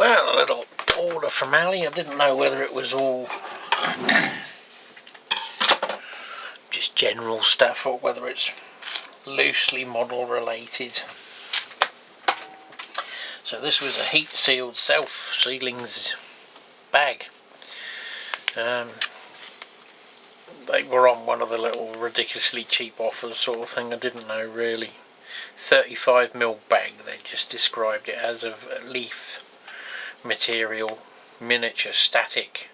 Well, a little order from Ali. I didn't know whether it was all just general stuff or whether it's loosely model related. So this was a heat sealed self-sealings bag. They were on one of the little ridiculously cheap offers sort of thing. I didn't know really. 35mm bag, they just described it as, of leaf material, miniature, static.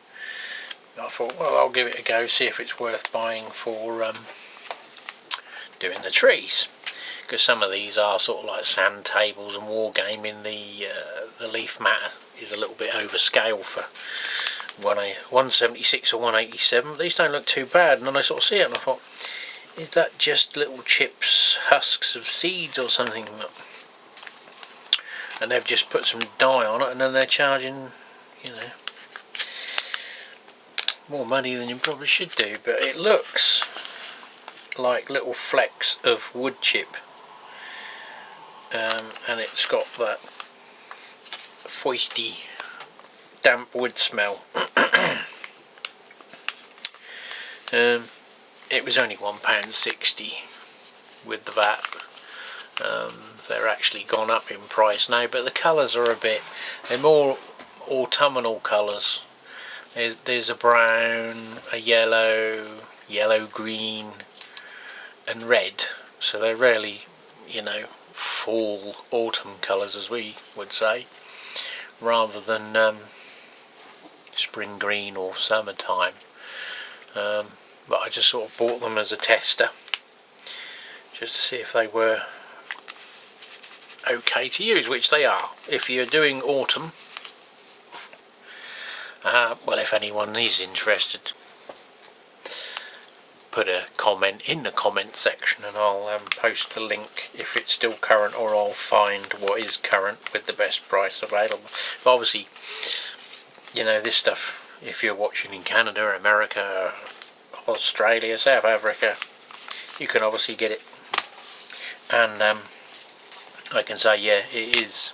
I thought, well, I'll give it a go, see if it's worth buying for doing the trees, because some of these are sort of like sand tables and wargaming. The leaf matter is a little bit overscale for 176 or 187. These don't look too bad, and then I sort of see it and I thought, is that just little chips, husks of seeds or something? And they've just put some dye on it, and then they're charging, you know, more money than you probably should do. But it looks like little flecks of wood chip, and it's got that foisty damp wood smell. It was only £1.60 with the VAT. They're actually gone up in price now, but the colours are they're more autumnal colours. There's a brown, a yellow green and red, so they're really, you know, fall autumn colours, as we would say, rather than spring green or summertime. But I just sort of bought them as a tester, just to see if they were okay to use, which they are. If you're doing autumn, well, if anyone is interested, put a comment in the comment section and I'll post the link if it's still current, or I'll find what is current with the best price available. But obviously, you know, this stuff, if you're watching in Canada, America, Australia, South Africa, you can obviously get it. And I can say, yeah, it's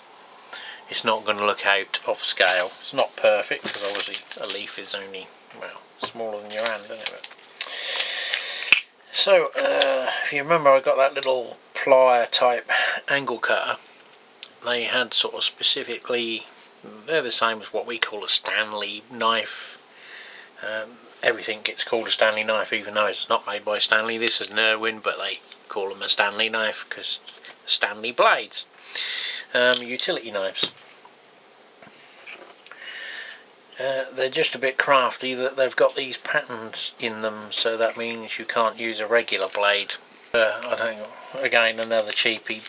not going to look out off scale. It's not perfect, because obviously a leaf is only, well, smaller than your hand, isn't it? But so if you remember, I got that little plier type angle cutter. They had sort of specifically, they're the same as what we call a Stanley knife. Everything gets called a Stanley knife, even though it's not made by Stanley. This is an Irwin, but they call them a Stanley knife because Stanley blades. Utility knives. They're just a bit crafty, that they've got these patterns in them, so that means you can't use a regular blade. I don't know, again, another cheapy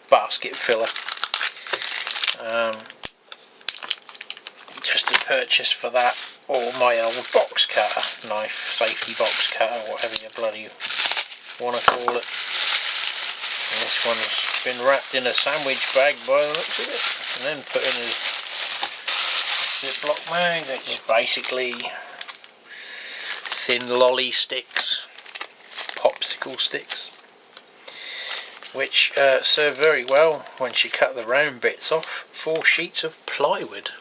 basket filler. Just a purchase for that, or my old box cutter knife, safety box cutter, whatever you bloody want to call it. And this one's been wrapped in a sandwich bag by the looks of it, and then put in a Ziploc bag. They're just basically thin lolly sticks, popsicle sticks, which serve very well once you cut the round bits off for sheets of plywood.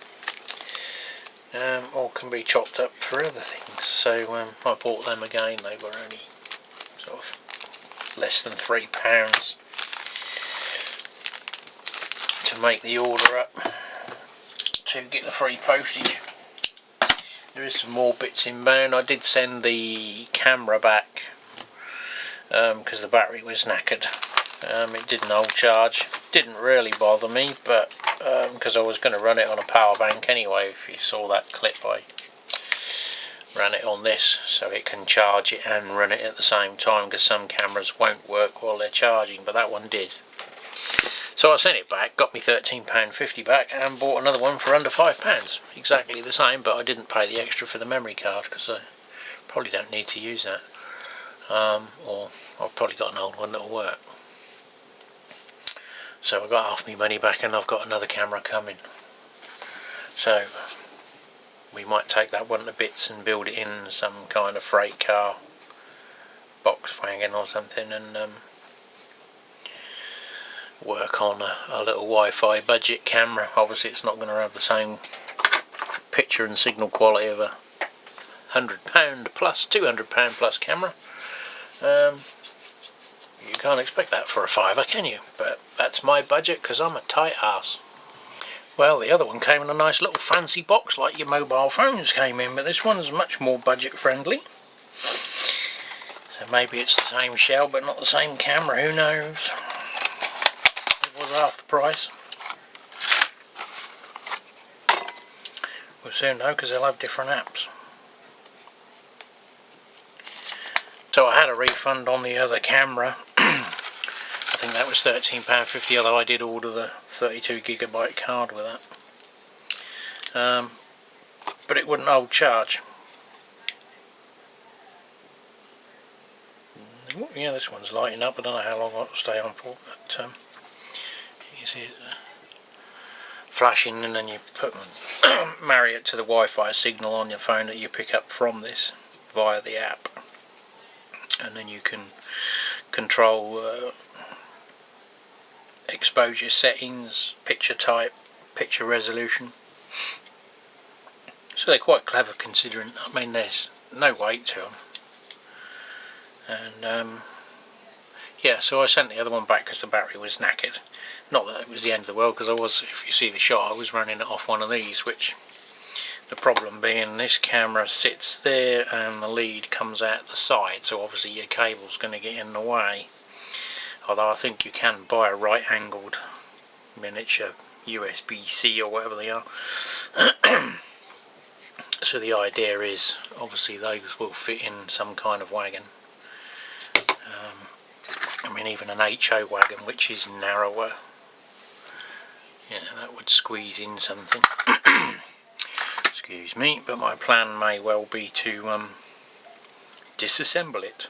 Or can be chopped up for other things. So I bought them again. They were only sort of less than £3 to make the order up, to get the free postage. There is some more bits inbound. I did send the camera back because the battery was knackered. It didn't hold charge. Didn't really bother me, but because I was going to run it on a power bank anyway. If you saw that clip, I ran it on this so it can charge it and run it at the same time, because some cameras won't work while they're charging, but that one did. So I sent it back, got me £13.50 back, and bought another one for under £5. Exactly the same, but I didn't pay the extra for the memory card because I probably don't need to use that. Or I've probably got an old one that'll work. So I got half my money back, and I've got another camera coming. So we might take that one to bits and build it in some kind of freight car, box wagon or something, and work on a little Wi-Fi budget camera. Obviously it's not going to have the same picture and signal quality of a £100 plus, £200 plus camera. You can't expect that for a fiver, can you? But that's my budget because I'm a tight ass. Well, the other one came in a nice little fancy box like your mobile phones came in, but this one's much more budget friendly. So maybe it's the same shell but not the same camera, who knows? It was half the price. We'll soon know because they'll have different apps. So I had a refund on the other camera. I think that was £13.50, although I did order the 32GB card with that. But it wouldn't hold charge. Yeah, this one's lighting up. I don't know how long it'll stay on for, but you see it flashing, and then you marry it to the Wi-Fi signal on your phone that you pick up from this via the app, and then you can control exposure settings, picture type, picture resolution. So they're quite clever considering, I mean, there's no weight to them. And yeah, so I sent the other one back because the battery was knackered. Not that it was the end of the world, because I was, if you see the shot, I was running it off one of these, which the problem being this camera sits there and the lead comes out the side, so obviously your cable's going to get in the way. Although I think you can buy a right angled miniature USB-C or whatever they are. So the idea is obviously those will fit in some kind of wagon. I mean, even an HO wagon, which is narrower, that would squeeze in something. Excuse me, but my plan may well be to disassemble it.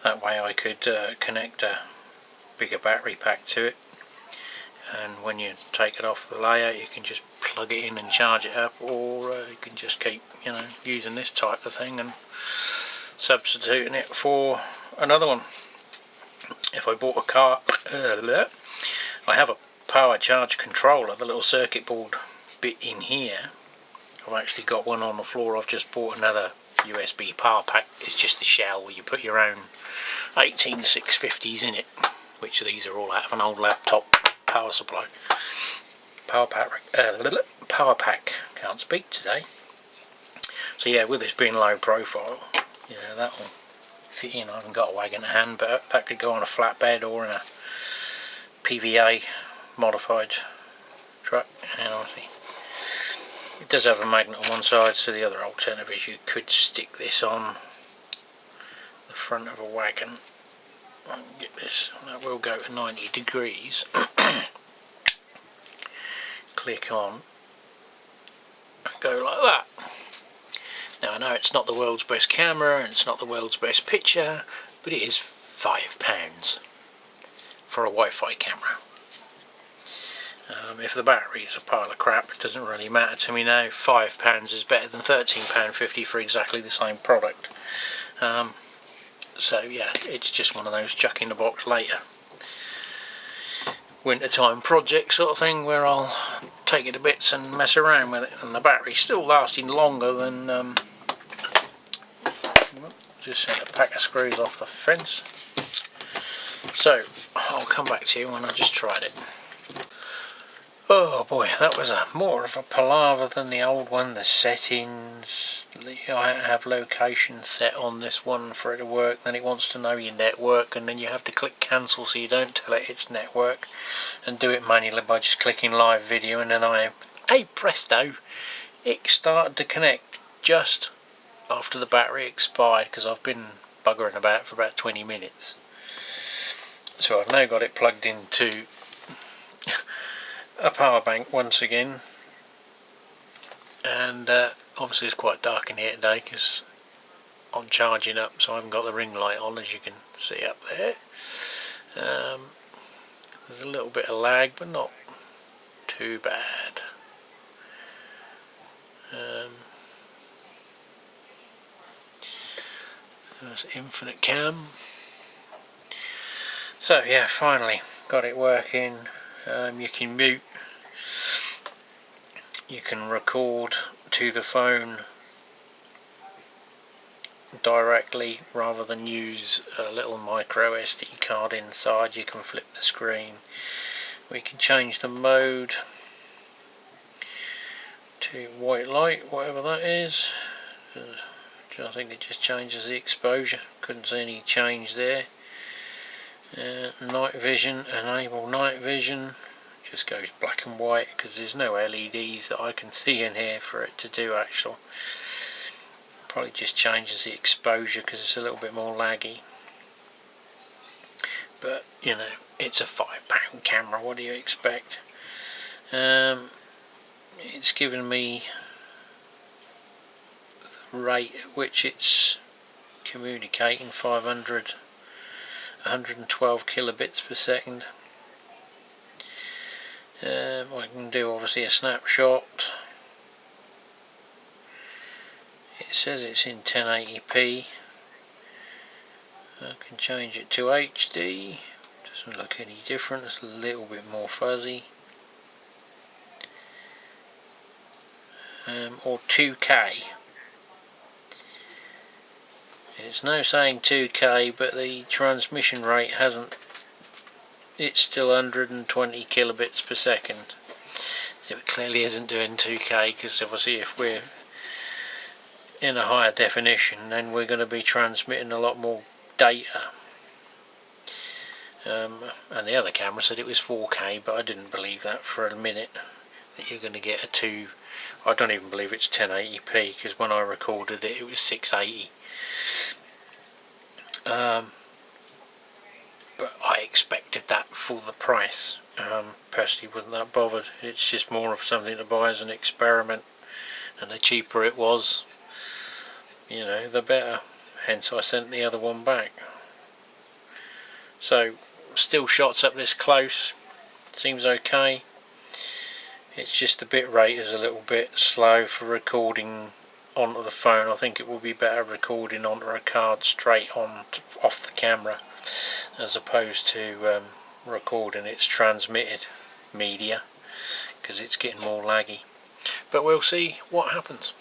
That way I could connect a bigger battery pack to it, and when you take it off the layout you can just plug it in and charge it up, or you can just keep using this type of thing and substituting it for another one. If I bought a car, I have a power charge controller, the little circuit board bit in here. I've actually got one on the floor. I've just bought another USB power pack. It's just the shell where you put your own 18 650s in it, which these are all out of an old laptop power supply. Power pack, can't speak today. So yeah, with this being low profile, that will fit in. I haven't got a wagon at hand, but that could go on a flatbed or in a PVA modified truck. And obviously it does have a magnet on one side, so the other alternative is you could stick this on the front of a wagon and get this, that will go to 90 degrees. Click on and go like that. Now I know it's not the world's best camera and it's not the world's best picture, but it is £5 for a Wi-Fi camera. If the battery is a pile of crap, it doesn't really matter to me now. £5 is better than £13.50 for exactly the same product. So yeah, it's just one of those chuck in the box later wintertime project sort of thing, where I'll take it to bits and mess around with it, and the battery's still lasting longer than just sent a pack of screws off the fence. So I'll come back to you when I just tried it. Oh boy, that was more of a palaver than the old one. The settings, I have location set on this one for it to work, then it wants to know your network, and then you have to click cancel so you don't tell it it's network, and do it manually by just clicking live video, and then hey presto, it started to connect just after the battery expired, because I've been buggering about for about 20 minutes. So I've now got it plugged into a power bank once again, and obviously it's quite dark in here today because I'm charging up, so I haven't got the ring light on, as you can see up there. There's a little bit of lag, but not too bad. There's infinite cam. So yeah, finally got it working. You can mute, you can record to the phone directly rather than use a little micro SD card inside. You can flip the screen. We can change the mode to white light, whatever that is. I think it just changes the exposure. Couldn't see any change there. Night vision, enable night vision. Just goes black and white because there's no LEDs that I can see in here for it to do actual. Probably just changes the exposure because it's a little bit more laggy. But you know, it's a £5 camera, what do you expect? It's given me the rate at which it's communicating, 112 kilobits per second. I can do obviously a snapshot. It says it's in 1080p. I can change it to HD. Doesn't look any different, it's a little bit more fuzzy. Or 2K. It's now saying 2K, but the transmission rate hasn't. It's still 120 kilobits per second. So it clearly isn't doing 2K, because obviously if we're in a higher definition, then we're going to be transmitting a lot more data. And the other camera said it was 4K, but I didn't believe that for a minute, that you're going to get a 2. I don't even believe it's 1080p, because when I recorded it, it was 680. But I expected that for the price. Personally wasn't that bothered. It's just more of something to buy as an experiment, and the cheaper it was, you know, the better. Hence I sent the other one back. So still shots up this close, seems okay. It's just the bit rate is a little bit slow for recording onto the phone. I think it will be better recording onto a card straight on off the camera, as opposed to recording its transmitted media, because it's getting more laggy. But we'll see what happens.